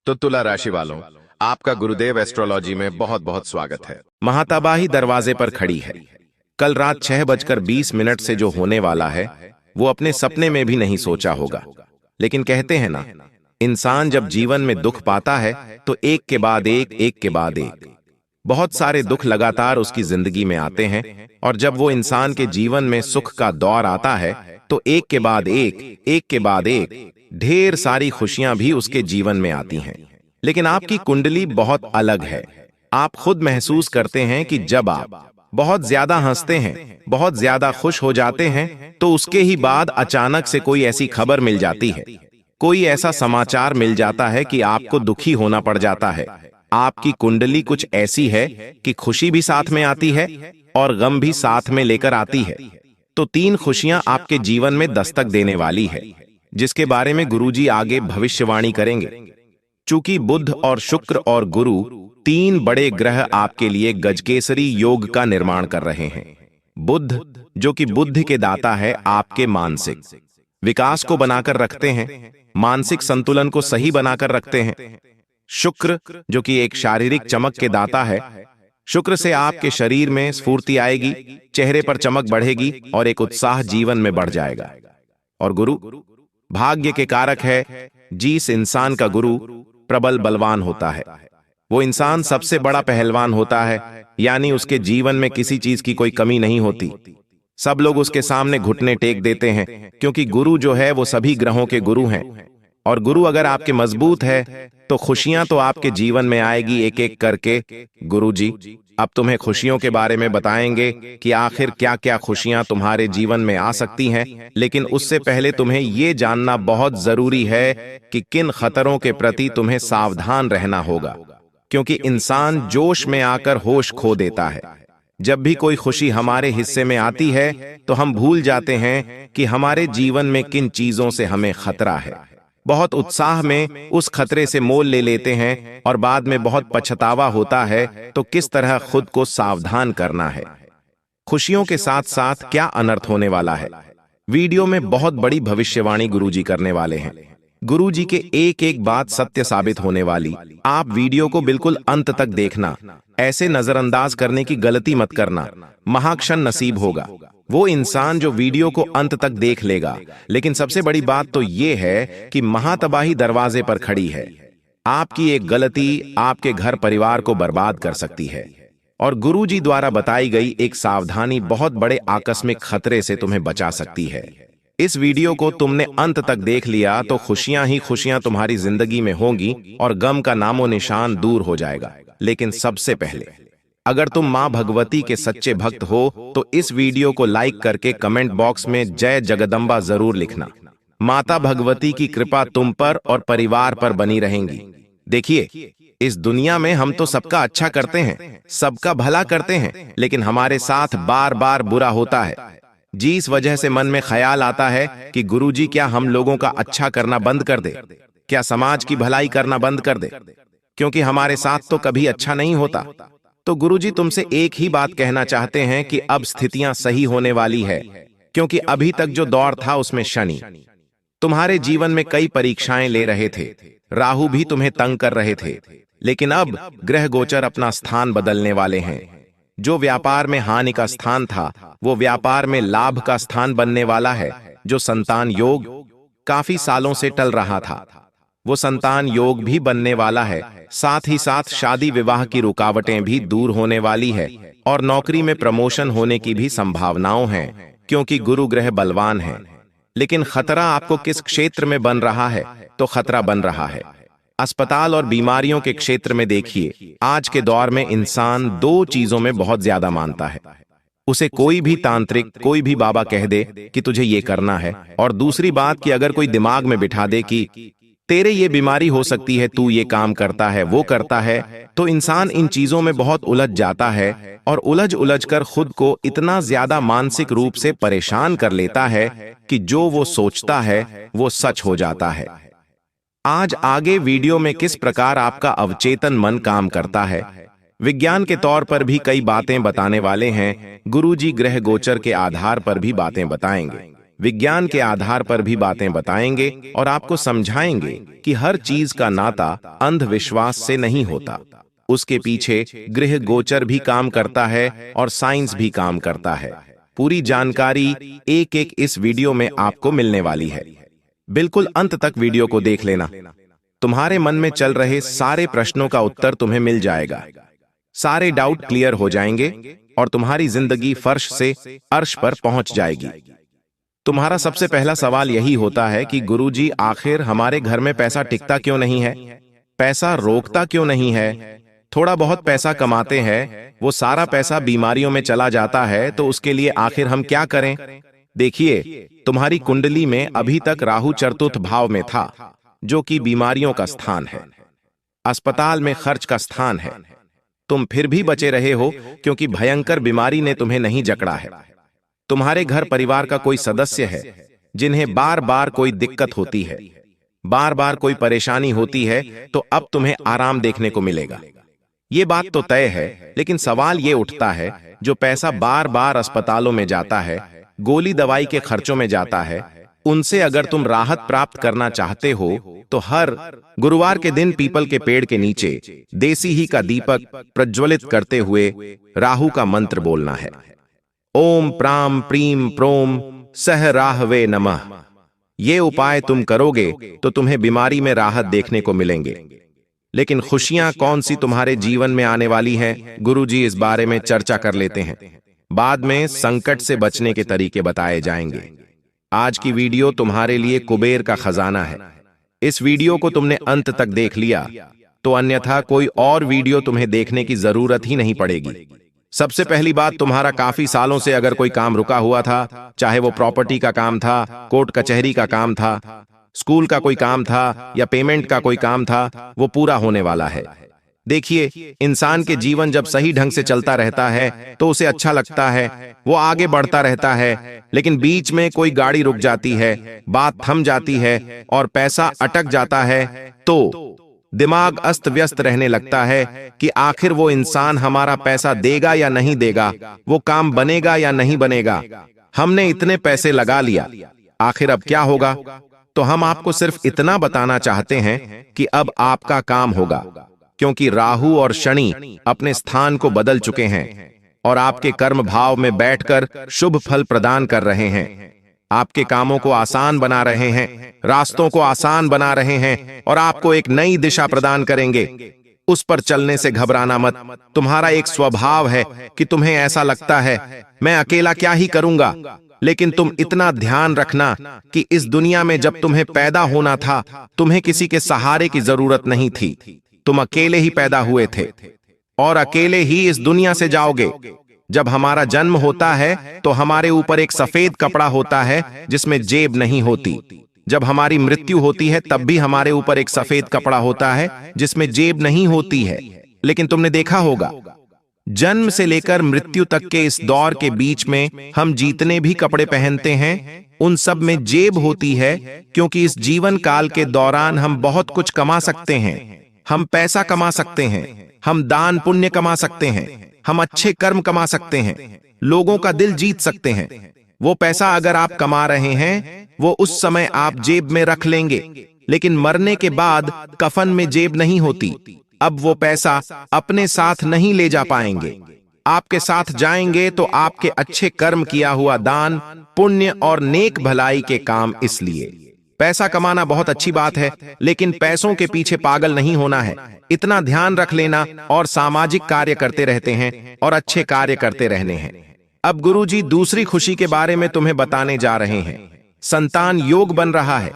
तो तुला राशि वालों, आपका गुरुदेव एस्ट्रोलॉजी में बहुत बहुत स्वागत है। महातबाही दरवाजे पर खड़ी है। कल रात 6:20 से जो होने वाला है वो अपने सपने में भी नहीं सोचा होगा। लेकिन कहते हैं ना, इंसान जब जीवन में दुख पाता है तो एक के बाद एक बहुत सारे दुख लगातार उसकी जिंदगी में आते हैं, और जब वो इंसान के जीवन में सुख का दौर आता है तो एक के बाद एक ढेर सारी खुशियां भी उसके जीवन में आती हैं। लेकिन आपकी कुंडली बहुत अलग है। आप खुद महसूस करते हैं कि जब आप बहुत ज्यादा हंसते हैं, बहुत ज्यादा खुश हो जाते हैं, तो उसके ही बाद अचानक से कोई ऐसी खबर मिल जाती है, कोई ऐसा समाचार मिल जाता है कि आपको दुखी होना पड़ जाता है। आपकी कुंडली कुछ ऐसी है कि खुशी भी साथ में आती है और गम भी साथ में लेकर आती है। तो 3 खुशियां आपके जीवन में दस्तक देने वाली है, जिसके बारे में गुरुजी आगे भविष्यवाणी करेंगे। चूंकि बुध और शुक्र और गुरु 3 बड़े ग्रह आपके लिए गजकेसरी योग का निर्माण कर रहे हैं। बुध जो कि बुद्धि के दाता है, आपके मानसिक विकास को बनाकर रखते हैं, मानसिक संतुलन को सही बनाकर रखते हैं। शुक्र जो कि एक शारीरिक चमक के दाता है, शुक्र से आपके शरीर में स्फूर्ति आएगी, चेहरे पर चमक बढ़ेगी और एक उत्साह जीवन में बढ़ जाएगा। और गुरु भाग्य के कारक है। जिस इंसान का गुरु प्रबल बलवान होता है, वो इंसान सबसे बड़ा पहलवान होता है, यानी उसके जीवन में किसी चीज की कोई कमी नहीं होती। सब लोग उसके सामने घुटने टेक देते हैं, क्योंकि गुरु जो है वो सभी ग्रहों के गुरु हैं। और गुरु अगर आपके मजबूत है तो खुशियां तो आपके जीवन में आएगी एक एक करके। गुरुजी अब तुम्हें खुशियों के बारे में बताएंगे कि आखिर क्या क्या खुशियां तुम्हारे जीवन में आ सकती हैं। लेकिन उससे पहले तुम्हें ये जानना बहुत जरूरी है कि किन खतरों के प्रति तुम्हें सावधान रहना होगा, क्योंकि इंसान जोश में आकर होश खो देता है। जब भी कोई खुशी हमारे हिस्से में आती है तो हम भूल जाते हैं कि हमारे जीवन में किन चीजों से हमें खतरा है। बहुत उत्साह में उस खतरे से मोल ले लेते हैं और बाद में बहुत पछतावा होता है। तो किस तरह खुद को सावधान करना है। खुशियों के साथ साथ क्या अनर्थ होने वाला है। वीडियो में बहुत बड़ी भविष्यवाणी गुरुजी करने वाले हैं। गुरुजी के एक एक बात सत्य साबित होने वाली। आप वीडियो को बिल्कुल अंत तक देखना, ऐसे नजरअंदाज करने की गलती मत करना। महाक्षण नसीब होगा वो इंसान जो वीडियो को अंत तक देख लेगा। लेकिन सबसे बड़ी बात तो ये है कि महातबाही दरवाजे पर खड़ी है। आपकी एक गलती आपके घर परिवार को बर्बाद कर सकती है, और गुरुजी द्वारा बताई गई एक सावधानी बहुत बड़े आकस्मिक खतरे से तुम्हें बचा सकती है। इस वीडियो को तुमने अंत तक देख लिया तो खुशियां ही खुशियां तुम्हारी जिंदगी में होंगी और गम का नामो निशान दूर हो जाएगा। लेकिन सबसे पहले, अगर तुम मां भगवती के सच्चे भक्त हो तो इस वीडियो को लाइक करके कमेंट बॉक्स में जय जगदम्बा जरूर लिखना। माता भगवती की कृपा तुम पर और परिवार पर बनी रहेंगी। देखिए, इस दुनिया में हम तो सबका अच्छा करते हैं, सबका भला करते हैं, लेकिन हमारे साथ बार बार बुरा होता है। जिस वजह से मन में ख्याल आता है कि गुरुजी क्या हम लोगों का अच्छा करना बंद कर दे, क्या समाज की भलाई करना बंद कर दे, क्योंकि हमारे साथ तो कभी अच्छा नहीं होता। तो गुरुजी तुमसे एक ही बात कहना चाहते हैं कि अब स्थितियां सही होने वाली है, क्योंकि अभी तक जो दौर था उसमें शनि तुम्हारे जीवन में कई परीक्षाएं ले रहे थे, राहु भी तुम्हें तंग कर रहे थे। लेकिन अब ग्रह गोचर अपना स्थान बदलने वाले हैं। जो व्यापार में हानि का स्थान था वो व्यापार में लाभ का स्थान बनने वाला है। जो संतान योग काफी सालों से टल रहा था, वो संतान योग भी बनने वाला है। साथ ही साथ शादी विवाह की रुकावटें भी दूर होने वाली है, और नौकरी में प्रमोशन होने की भी संभावनाओं हैं, क्योंकि गुरु ग्रह बलवान है। लेकिन खतरा आपको किस क्षेत्र में बन रहा है? तो खतरा बन रहा है अस्पताल और बीमारियों के क्षेत्र में। देखिए, आज के दौर में इंसान 2 चीजों में बहुत ज्यादा मानता है। उसे कोई भी तांत्रिक, कोई भी बाबा कह दे कि तुझे ये करना है, और दूसरी बात कि अगर कोई दिमाग में बिठा दे कि तेरे ये बीमारी हो सकती है, तू ये काम करता है, वो करता है, तो इंसान इन चीजों में बहुत उलझ जाता है और उलझ कर खुद को इतना ज्यादा मानसिक रूप से परेशान कर लेता है कि जो वो सोचता है वो सच हो जाता है। आज आगे वीडियो में किस प्रकार आपका अवचेतन मन काम करता है, विज्ञान के तौर पर भी कई बातें बताने वाले हैं। गुरुजी ग्रह गोचर के आधार पर भी बातें बताएंगे। विज्ञान के आधार पर भी बातें बताएंगे और आपको समझाएंगे कि हर चीज का नाता अंधविश्वास से नहीं होता। उसके पीछे गृह गोचर भी काम करता है और साइंस भी काम करता है। पूरी जानकारी एक एक इस वीडियो में आपको मिलने वाली है। बिल्कुल अंत तक वीडियो को देख लेना। तुम्हारे मन में चल रहे सारे प्रश्नों का उत्तर तुम्हें मिल जाएगा। सारे डाउट क्लियर हो जाएंगे और तुम्हारी जिंदगी फर्श से अर्श पर पहुंच जाएगी। तुम्हारा सबसे पहला सवाल यही होता है कि गुरुजी, आखिर हमारे घर में पैसा टिकता क्यों नहीं है? पैसा रोकता क्यों नहीं है? थोड़ा बहुत पैसा कमाते हैं, वो सारा पैसा बीमारियों में चला जाता है, तो उसके लिए आखिर हम क्या करें? देखिए, तुम्हारी कुंडली में अभी तक राहु चतुर्थ भाव में था, जो कि बीमारियों का स्थान है, अस्पताल में खर्च का स्थान है। तुम फिर भी बचे रहे हो क्योंकि भयंकर बीमारी ने तुम्हें नहीं जकड़ा है। तुम्हारे घर परिवार का कोई सदस्य है जिन्हें बार बार कोई दिक्कत होती है, बार बार कोई परेशानी होती है, तो अब तुम्हें आराम देखने को मिलेगा। ये बात तो तय है, लेकिन सवाल ये उठता है, जो पैसा बार बार अस्पतालों में जाता है, गोली दवाई के खर्चों में जाता है, उनसे अगर तुम राहत प्राप्त करना चाहते हो तो हर गुरुवार के दिन पीपल के पेड़ के नीचे देसी ही का दीपक प्रज्वलित करते हुए राहु का मंत्र बोलना है। ओम प्राम प्रीम प्रोम सह राहवे नमः। ये उपाय तुम करोगे तो तुम्हें बीमारी में राहत देखने को मिलेंगे। लेकिन खुशियां कौन सी तुम्हारे जीवन में आने वाली हैं, गुरुजी इस बारे में चर्चा कर लेते हैं। बाद में संकट से बचने के तरीके बताए जाएंगे। आज की वीडियो तुम्हारे लिए कुबेर का खजाना है। इस वीडियो को तुमने अंत तक देख लिया तो अन्यथा कोई और वीडियो तुम्हें देखने की जरूरत ही नहीं पड़ेगी। सबसे पहली बात, तुम्हारा काफी सालों से अगर कोई काम रुका हुआ था, चाहे वो प्रॉपर्टी का काम था, कोर्ट कचहरी का काम था, स्कूल का कोई काम था या पेमेंट का कोई काम था, वो पूरा होने वाला है। देखिए, इंसान के जीवन जब सही ढंग से चलता रहता है तो उसे अच्छा लगता है, वो आगे बढ़ता रहता है। लेकिन बीच में कोई गाड़ी रुक जाती है, बात थम जाती है और पैसा अटक जाता है, तो दिमाग अस्त व्यस्त रहने लगता है कि आखिर वो इंसान हमारा पैसा देगा या नहीं देगा, वो काम बनेगा या नहीं बनेगा, हमने इतने पैसे लगा लिया, आखिर अब क्या होगा? तो हम आपको सिर्फ इतना बताना चाहते हैं कि अब आपका काम होगा, क्योंकि राहु और शनि अपने स्थान को बदल चुके हैं और आपके कर्म भाव में बैठकर शुभ फल प्रदान कर रहे हैं। आपके कामों को आसान बना रहे हैं, रास्तों को आसान बना रहे हैं और आपको एक नई दिशा प्रदान करेंगे। उस पर चलने से घबराना मत। तुम्हारा एक स्वभाव है कि तुम्हें ऐसा लगता है, मैं अकेला क्या ही करूंगा। लेकिन तुम इतना ध्यान रखना कि इस दुनिया में जब तुम्हें पैदा होना था, तुम्हें किसी के सहारे की जरूरत नहीं थी। तुम अकेले ही पैदा हुए थे और अकेले ही इस दुनिया से जाओगे। जब हमारा जन्म होता है तो हमारे ऊपर एक सफेद कपड़ा होता है जिसमें जेब नहीं होती। जब हमारी मृत्यु होती है तब भी हमारे ऊपर एक सफेद कपड़ा होता है जिसमें जेब नहीं होती है। लेकिन तुमने देखा होगा, जन्म से लेकर मृत्यु तक के इस दौर के बीच में हम जितने भी कपड़े पहनते हैं, उन सब में जेब होती है, क्योंकि इस जीवन काल के दौरान हम बहुत कुछ कमा सकते हैं। हम पैसा कमा सकते हैं, हम दान पुण्य कमा सकते हैं, हम अच्छे कर्म कमा सकते हैं, लोगों का दिल जीत सकते हैं। वो पैसा अगर आप कमा रहे हैं, वो उस समय आप जेब में रख लेंगे, लेकिन मरने के बाद कफन में जेब नहीं होती। अब वो पैसा अपने साथ नहीं ले जा पाएंगे। आपके साथ जाएंगे तो आपके अच्छे कर्म किया हुआ दान पुण्य और नेक भलाई के काम। इसलिए पैसा कमाना बहुत अच्छी बात है, लेकिन पैसों के पीछे पागल नहीं होना है। इतना ध्यान रख लेना और सामाजिक कार्य करते रहते हैं और अच्छे कार्य करते रहने हैं। अब गुरुजी दूसरी खुशी के बारे में तुम्हें बताने जा रहे हैं। संतान योग बन रहा है।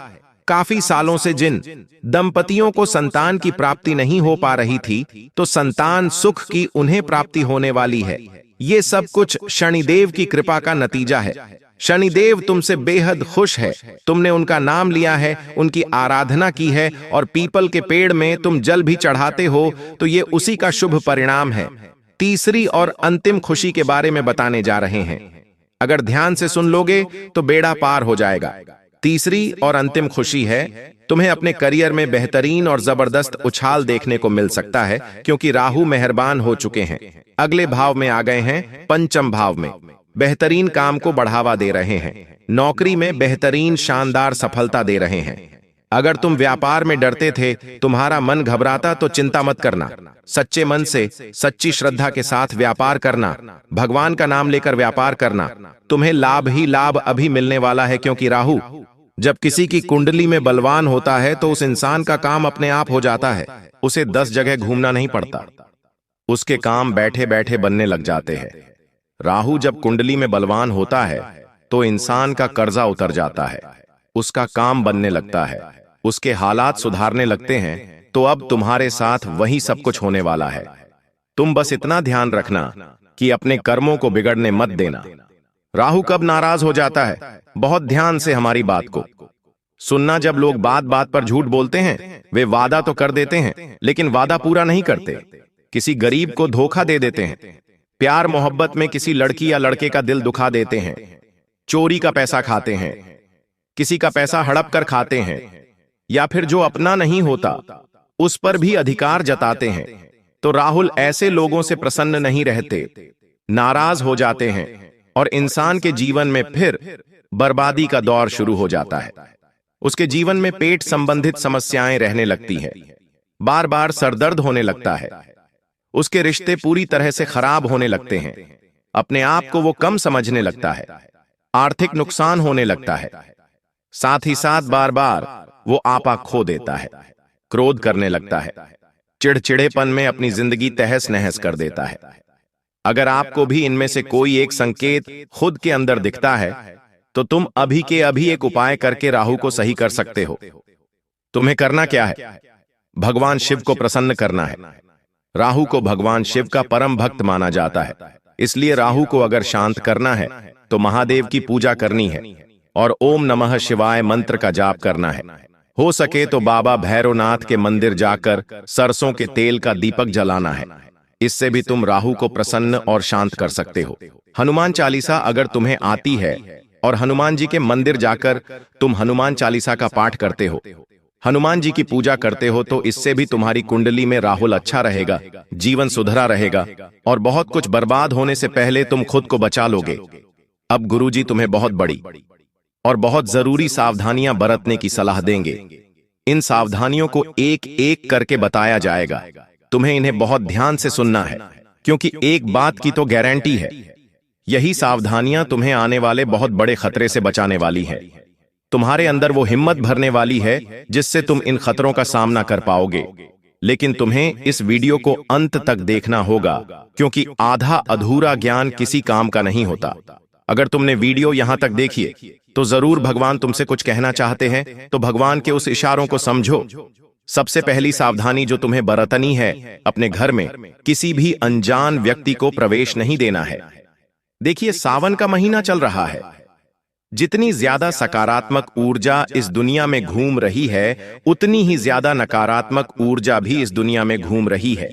काफी सालों से जिन दंपतियों को संतान की प्राप्ति नहीं हो पा रही थी, तो संतान सुख की उन्हें प्राप्ति होने वाली है। ये सब कुछ शनिदेव की कृपा का नतीजा है। शनिदेव तुमसे बेहद खुश है। तुमने उनका नाम लिया है, उनकी आराधना की है और पीपल के पेड़ में तुम जल भी चढ़ाते हो, तो ये उसी का शुभ परिणाम है। तीसरी और अंतिम खुशी के बारे में बताने जा रहे हैं। अगर ध्यान से सुन लोगे तो बेड़ा पार हो जाएगा। तीसरी और अंतिम खुशी है, तुम्हें अपने करियर में बेहतरीन और जबरदस्त उछाल देखने को मिल सकता है, क्योंकि राहु मेहरबान हो चुके हैं, अगले भाव में आ गए हैं, पंचम भाव में। बेहतरीन काम को बढ़ावा दे रहे हैं, नौकरी में बेहतरीन शानदार सफलता दे रहे हैं। अगर तुम व्यापार में डरते थे, तुम्हारा मन घबराता, तो चिंता मत करना। सच्चे मन से, सच्ची श्रद्धा के साथ व्यापार करना, भगवान का नाम लेकर व्यापार करना, तुम्हें लाभ ही लाभ अभी मिलने वाला है। क्योंकि राहु जब किसी की कुंडली में बलवान होता है तो उस इंसान का काम अपने आप हो जाता है। उसे 10 जगह घूमना नहीं पड़ता, उसके काम बैठे बैठे बनने लग जाते हैं। राहु जब कुंडली में बलवान होता है तो इंसान का कर्जा उतर जाता है, उसका काम बनने लगता है, उसके हालात सुधारने लगते हैं। तो अब तुम्हारे साथ वही सब कुछ होने वाला है। तुम बस इतना ध्यान रखना कि अपने कर्मों को बिगड़ने मत देना। राहु कब नाराज हो जाता है? बहुत ध्यान से हमारी बात को सुनना। जब लोग बात बात पर झूठ बोलते हैं, वे वादा तो कर देते हैं लेकिन वादा पूरा नहीं करते। किसी गरीब को धोखा दे देते हैं, प्यार मोहब्बत में किसी लड़की या लड़के का दिल दुखा देते हैं, चोरी का पैसा खाते हैं, किसी का पैसा हड़प कर खाते हैं, या फिर जो अपना नहीं होता उस पर भी अधिकार जताते हैं। तो राहुल ऐसे लोगों से प्रसन्न नहीं रहते, नाराज हो जाते हैं और इंसान के जीवन में फिर बर्बादी का दौर शुरू हो जाता है। उसके जीवन में पेट संबंधित समस्याएं रहने लगती हैं, बार बार सरदर्द होने लगता है, उसके रिश्ते पूरी तरह से खराब होने लगते हैं, अपने आप को वो कम समझने लगता है, आर्थिक नुकसान होने लगता है, साथ ही साथ बार बार वो आपा खो देता है, क्रोध करने लगता है, चिड़चिड़ेपन में अपनी जिंदगी तहस नहस कर देता है। अगर आपको भी इनमें से कोई एक संकेत खुद के अंदर दिखता है तो तुम अभी के अभी एक उपाय करके राहु को सही कर सकते हो। तुम्हें करना क्या है? भगवान शिव को प्रसन्न करना है। राहु को भगवान शिव का परम भक्त माना जाता है, इसलिए राहु को अगर शांत करना है तो महादेव की पूजा करनी है और ओम नमः शिवाय मंत्र का जाप करना है। हो सके तो बाबा भैरवनाथ के मंदिर जाकर सरसों के तेल का दीपक जलाना है। इससे भी तुम राहु को प्रसन्न और शांत कर सकते हो। हनुमान चालीसा अगर तुम्हें आती है और हनुमान जी के मंदिर जाकर तुम हनुमान चालीसा का पाठ करते हो, हनुमान जी की पूजा करते हो, तो इससे भी तुम्हारी कुंडली में राहुल अच्छा रहेगा, जीवन सुधरा रहेगा और बहुत कुछ बर्बाद होने से पहले तुम खुद को बचा लोगे। अब गुरुजी तुम्हें बहुत बड़ी और बहुत जरूरी सावधानियां बरतने की सलाह देंगे। इन सावधानियों को एक एक करके बताया जाएगा। तुम्हें इन्हें बहुत ध्यान से सुनना है, क्योंकि एक बात की तो गारंटी है, यही सावधानियां तुम्हें आने वाले बहुत बड़े खतरे से बचाने वाली हैं। तुम्हारे अंदर वो हिम्मत भरने वाली है जिससे तुम इन खतरों का सामना कर पाओगे। लेकिन तुम्हें इस वीडियो को अंत तक देखना होगा, क्योंकि आधा अधूरा ज्ञान किसी काम का नहीं होता। अगर तुमने वीडियो यहां तक देखी है तो जरूर भगवान तुमसे कुछ कहना चाहते हैं, तो भगवान के उस इशारों को समझो। सबसे पहली सावधानी जो तुम्हें बरतनी है, अपने घर में किसी भी अनजान व्यक्ति को प्रवेश नहीं देना है। देखिए, सावन का महीना चल रहा है, जितनी ज्यादा सकारात्मक ऊर्जा इस दुनिया में घूम रही है, उतनी ही ज्यादा नकारात्मक ऊर्जा भी इस दुनिया में घूम रही है।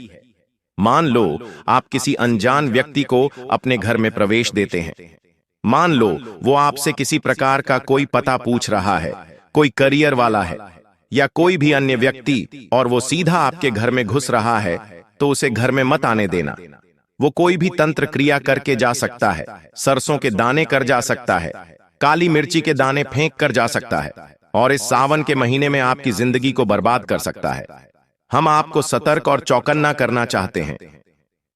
मान लो आप किसी अनजान व्यक्ति को अपने घर में प्रवेश देते हैं। मान लो वो आपसे किसी प्रकार का कोई पता पूछ रहा है, कोई करियर वाला है या कोई भी अन्य व्यक्ति, और वो सीधा आपके घर में घुस रहा है, तो उसे घर में मत आने देना। वो कोई भी तंत्र क्रिया करके जा सकता है, सरसों के दाने कर जा सकता है, काली मिर्ची के दाने फेंक कर जा सकता है, और इस सावन के महीने में आपकी जिंदगी को बर्बाद कर सकता है। हम आपको सतर्क और चौकन्ना करना चाहते हैं।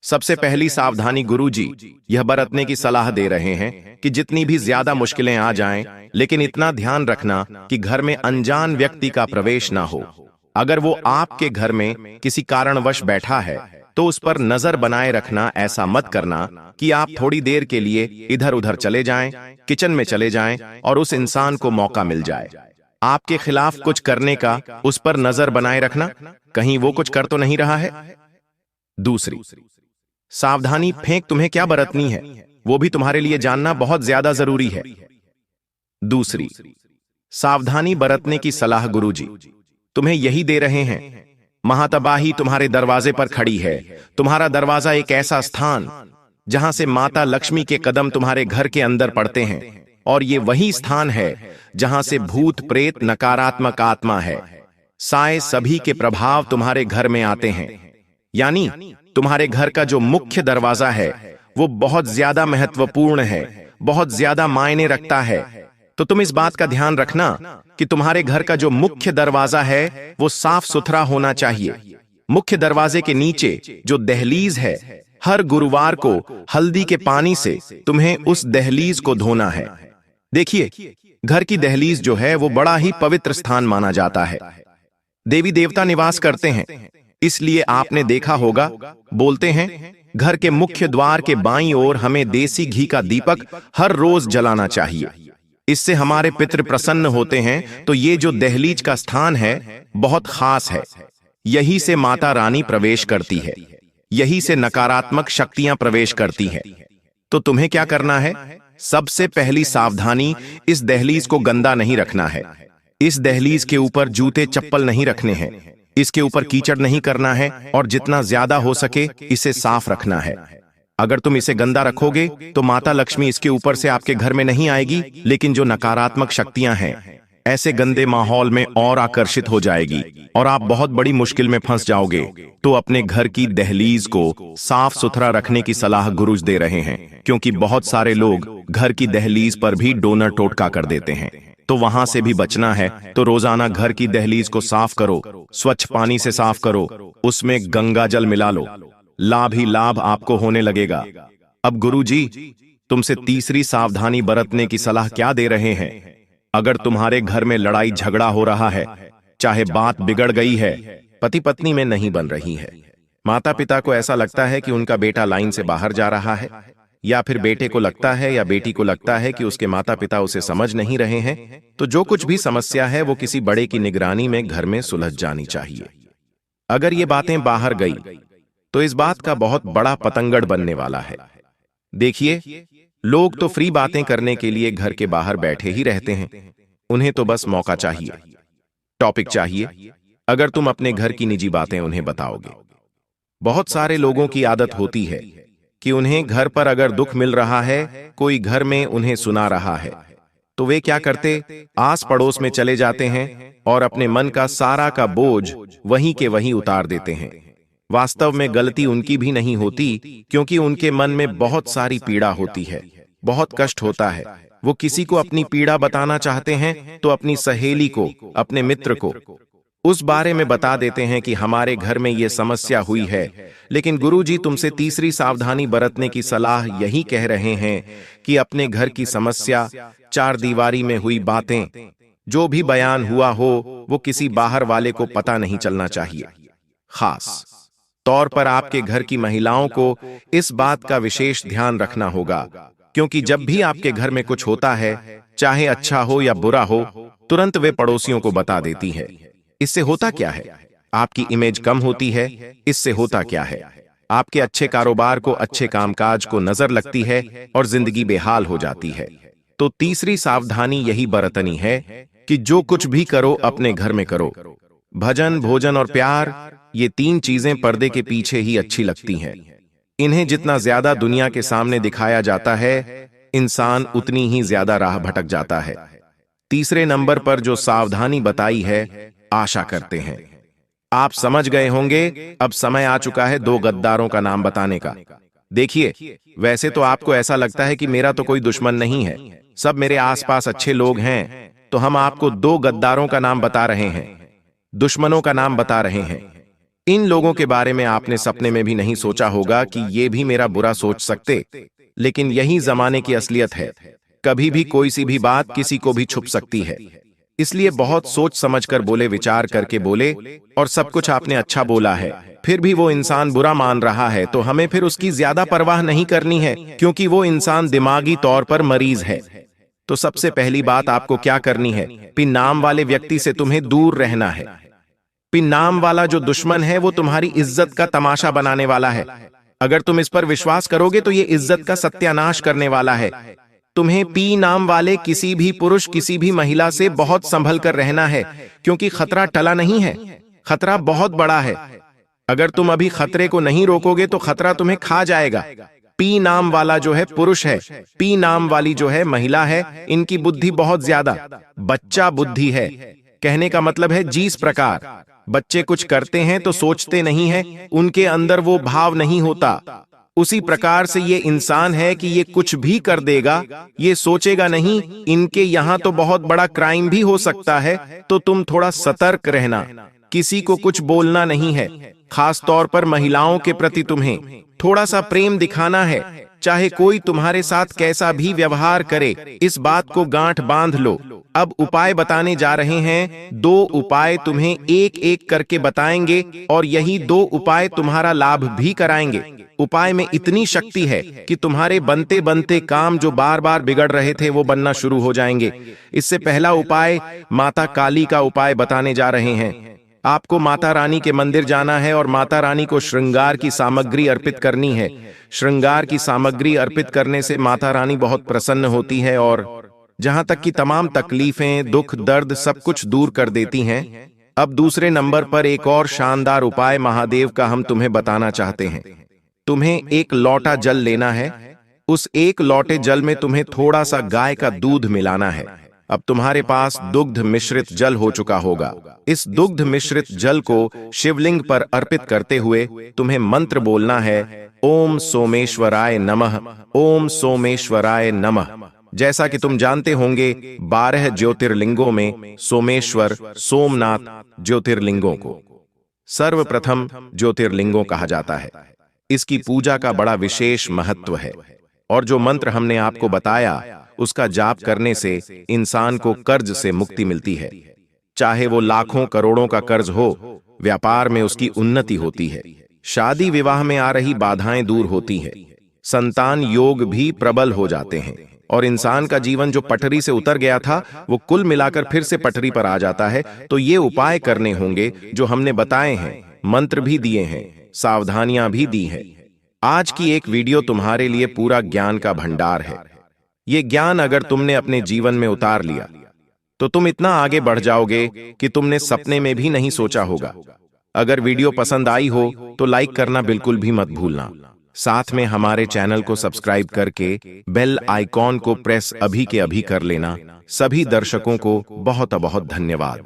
सबसे पहली सावधानी गुरुजी यह बरतने की सलाह दे रहे हैं कि जितनी भी ज्यादा मुश्किलें आ जाएं, लेकिन इतना ध्यान रखना कि घर में अनजान व्यक्ति का प्रवेश ना हो। अगर वो आपके घर में किसी कारणवश बैठा है तो उस पर नजर बनाए रखना। ऐसा मत करना कि आप थोड़ी देर के लिए इधर उधर चले जाएं, किचन में चले जाएं और उस इंसान को मौका मिल जाए आपके खिलाफ कुछ करने का। उस पर नजर बनाए रखना, कहीं वो कुछ कर तो नहीं रहा है। दूसरी सावधानी, फेंक तुम्हें क्या बरतनी है वो भी तुम्हारे लिए जानना बहुत ज्यादा जरूरी है। दूसरी सावधानी बरतने की सलाह गुरुजी तुम्हें यही दे रहे हैं। महातबाही तुम्हारे दरवाजे पर खड़ी है। तुम्हारा दरवाजा एक ऐसा स्थान जहां से माता लक्ष्मी के कदम तुम्हारे घर के अंदर पड़ते हैं, और ये वही स्थान है जहां से भूत प्रेत नकारात्मक आत्मा है, साए सभी के प्रभाव तुम्हारे घर में आते हैं। यानी तुम्हारे घर का जो मुख्य दरवाजा है वो बहुत ज्यादा महत्वपूर्ण है, बहुत ज्यादा मायने रखता है। तो तुम इस बात का ध्यान रखना कि तुम्हारे घर का जो मुख्य दरवाजा है वो साफ सुथरा होना चाहिए। मुख्य दरवाजे के नीचे जो दहलीज है, हर गुरुवार को हल्दी के पानी से तुम्हें उस दहलीज को धोना है। देखिए, घर की दहलीज जो है वो बड़ा ही पवित्र स्थान माना जाता है। देवी देवता निवास करते हैं, इसलिए आपने देखा होगा, बोलते हैं घर के मुख्य द्वार के बाईं ओर हमें देसी घी का दीपक हर रोज जलाना चाहिए। इससे हमारे पितृ प्रसन्न होते हैं। तो ये जो दहलीज का स्थान है बहुत खास है। यही से माता रानी प्रवेश करती है, यही से नकारात्मक शक्तियां प्रवेश करती हैं। तो तुम्हें क्या करना है? सबसे पहली सावधानी, इस दहलीज को गंदा नहीं रखना है। इस दहलीज के ऊपर जूते चप्पल नहीं रखने हैं, इसके ऊपर कीचड़ नहीं करना है, और जितना ज्यादा हो सके इसे साफ रखना है। अगर तुम इसे गंदा रखोगे तो माता लक्ष्मी इसके ऊपर से आपके घर में नहीं आएगी, लेकिन जो नकारात्मक शक्तियां हैं ऐसे गंदे माहौल में और आकर्षित हो जाएगी और आप बहुत बड़ी मुश्किल में फंस जाओगे। तो अपने घर की दहलीज को साफ सुथरा रखने की सलाह गुरुज दे रहे हैं, क्योंकि बहुत सारे लोग घर की दहलीज पर भी डोनर टोटका कर देते हैं। तो वहां से भी बचना है तो रोजाना घर की दहलीज को साफ करो, स्वच्छ पानी से साफ करो, उसमें गंगा जल मिला लो, लाभ ही लाभ आपको होने लगेगा। अब गुरुजी तुमसे तीसरी सावधानी बरतने की सलाह क्या दे रहे हैं? अगर तुम्हारे घर में लड़ाई झगड़ा हो रहा है, चाहे बात बिगड़ गई है, पति पत्नी में नहीं बन रही है, माता पिता को ऐसा लगता है कि उनका बेटा लाइन से बाहर जा रहा है, या फिर बेटे को लगता है या बेटी को लगता है कि उसके माता पिता उसे समझ नहीं रहे हैं, तो जो कुछ भी समस्या है वो किसी बड़े की निगरानी में घर में सुलझ जानी चाहिए। अगर ये बातें बाहर गई तो इस बात का बहुत बड़ा पतंगड़ बनने वाला है। देखिए, लोग तो फ्री बातें करने के लिए घर के बाहर बैठे ही रहते हैं, उन्हें तो बस मौका चाहिए, टॉपिक चाहिए। अगर तुम अपने घर की निजी बातें उन्हें बताओगे, बहुत सारे लोगों की आदत होती है कि उन्हें घर पर अगर दुख मिल रहा है, कोई घर में उन्हें सुना रहा है, तो वे क्या करते, आस पड़ोस में चले जाते हैं और अपने मन का सारा का बोझ वहीं के वहीं उतार देते हैं। वास्तव में गलती उनकी भी नहीं होती, क्योंकि उनके मन में बहुत सारी पीड़ा होती है, बहुत कष्ट होता है। वो किसी को अपनी पीड़ा बताना चाहते हैं तो अपनी सहेली को, अपने मित्र को उस बारे में बता देते हैं कि हमारे घर में ये समस्या हुई है। लेकिन गुरुजी तुमसे तीसरी सावधानी बरतने की सलाह यही कह रहे हैं कि अपने घर की समस्या, चार दीवारी में हुई बातें, जो भी बयान हुआ हो वो किसी बाहर वाले को पता नहीं चलना चाहिए। खास तौर पर आपके घर की महिलाओं को इस बात का विशेष ध्यान रखना होगा, क्योंकि जब भी आपके घर में कुछ होता है, चाहे अच्छा हो या बुरा हो, तुरंत वे पड़ोसियों को बता देती है। इससे होता क्या है? आपकी इमेज कम होती है। इससे होता क्या है? आपके अच्छे कारोबार को, अच्छे कामकाज को नजर लगती है और जिंदगी बेहाल हो जाती है। तो तीसरी सावधानी यही बरतनी है कि जो कुछ भी करो अपने घर में करो। भजन, भोजन और प्यार, ये तीन चीजें पर्दे के पीछे ही अच्छी लगती हैं। इन्हें जितना ज्यादा दुनिया के सामने दिखाया जाता है, इंसान उतनी ही ज्यादा राह भटक जाता है। तीसरे नंबर पर जो सावधानी बताई है, आशा करते हैं आप समझ गए होंगे। अब समय आ चुका है दो गद्दारों का नाम बताने का। देखिए, वैसे तो आपको ऐसा लगता है कि मेरा तो कोई दुश्मन नहीं है, सब मेरे आसपास अच्छे लोग हैं, तो हम आपको दो गद्दारों का नाम बता रहे हैं, दुश्मनों का नाम बता रहे हैं। इन लोगों के बारे में आपने सपने में भी नहीं सोचा होगा कि ये भी मेरा बुरा सोच सकते, लेकिन यही जमाने की असलियत है। कभी भी कोई सी भी बात किसी को भी छुप सकती है, इसलिए बहुत सोच समझकर बोले, विचार करके बोले। और सब कुछ आपने अच्छा बोला है, फिर भी वो इंसान बुरा मान रहा है, तो हमें फिर उसकी ज्यादा परवाह नहीं करनी है, क्योंकि वो इंसान दिमागी तौर पर मरीज है। तो सबसे पहली बात आपको क्या करनी है, पिन नाम वाले व्यक्ति से तुम्हें दूर रहना है। पिन नाम वाला जो दुश्मन है वो तुम्हारी इज्जत का तमाशा बनाने वाला है। अगर तुम इस पर विश्वास करोगे तो ये इज्जत का सत्यानाश करने वाला है। तुम्हें पी नाम वाले किसी भी पुरुष, किसी भी महिला से बहुत संभल कर रहना है, क्योंकि खतरा टला नहीं है, खतरा बहुत बड़ा है। अगर तुम अभी खतरे को नहीं रोकोगे तो खतरा तुम्हें खा जाएगा। पी नाम वाला जो है पुरुष है, पी नाम वाली जो है महिला है, इनकी बुद्धि बहुत ज्यादा बच्चा बुद्धि है। कहने का मतलब है जिस प्रकार बच्चे कुछ करते हैं तो सोचते नहीं हैं, उनके अंदर वो भाव नहीं होता। उसी प्रकार से ये इंसान है कि ये कुछ भी कर देगा, ये सोचेगा नहीं इनके यहाँ तो बहुत बड़ा क्राइम भी हो सकता है, तो तुम थोड़ा सतर्क रहना। किसी को कुछ बोलना नहीं है, खास तौर पर महिलाओं के प्रति तुम्हें थोड़ा सा प्रेम दिखाना है, चाहे कोई तुम्हारे साथ कैसा भी व्यवहार करे, इस बात को गांठ बांध लो। अब उपाय बताने जा रहे हैं। 2 उपाय तुम्हें एक एक करके बताएंगे और यही 2 उपाय तुम्हारा लाभ भी कराएंगे। उपाय में इतनी शक्ति है कि तुम्हारे बनते बनते काम जो बार बार बिगड़ रहे थे वो बनना शुरू हो जाएंगे। इससे पहला उपाय माता काली का उपाय बताने जा रहे हैं। आपको माता रानी के मंदिर जाना है और माता रानी को श्रृंगार की सामग्री अर्पित करनी है। श्रृंगार की सामग्री अर्पित करने से माता रानी बहुत प्रसन्न होती है और जहां तक कि तमाम तकलीफें, दुख, दर्द सब कुछ दूर कर देती हैं। अब दूसरे नंबर पर एक और शानदार उपाय महादेव का हम तुम्हें बताना चाहते हैं। तुम्हें एक लोटा जल लेना है। उस एक लोटे जल में तुम्हें थोड़ा सा गाय का दूध मिलाना है। अब तुम्हारे पास दुग्ध मिश्रित जल हो चुका होगा। इस दुग्ध मिश्रित जल को शिवलिंग पर अर्पित करते हुए तुम्हें मंत्र बोलना है, ओम सोमेश्वराय नमः, ओम सोमेश्वराय नमः। जैसा कि तुम जानते होंगे 12 ज्योतिर्लिंगों में सोमेश्वर, सोमनाथ ज्योतिर्लिंगों को सर्वप्रथम ज्योतिर्लिंगों कहा जाता है। इसकी पूजा का बड़ा विशेष महत्व है और जो मंत्र हमने आपको बताया उसका जाप करने से इंसान को कर्ज से मुक्ति मिलती है। चाहे वो लाखों करोड़ों का कर्ज हो, व्यापार में उसकी उन्नति होती है, शादी विवाह में आ रही बाधाएं दूर होती है, संतान योग भी प्रबल हो जाते हैं और इंसान का जीवन जो पटरी से उतर गया था वो कुल मिलाकर फिर से पटरी पर आ जाता है। तो ये उपाय करने होंगे जो हमने बताए हैं, मंत्र भी दिए हैं, सावधानियां भी दी हैं। आज की एक वीडियो तुम्हारे लिए पूरा ज्ञान का भंडार है। ये ज्ञान अगर तुमने अपने जीवन में उतार लिया तो तुम इतना आगे बढ़ जाओगे कि तुमने सपने में भी नहीं सोचा होगा। अगर वीडियो पसंद आई हो तो लाइक करना बिल्कुल भी मत भूलना। साथ में हमारे चैनल को सब्सक्राइब करके बेल आइकॉन को प्रेस अभी के अभी कर लेना। सभी दर्शकों को बहुत बहुत धन्यवाद।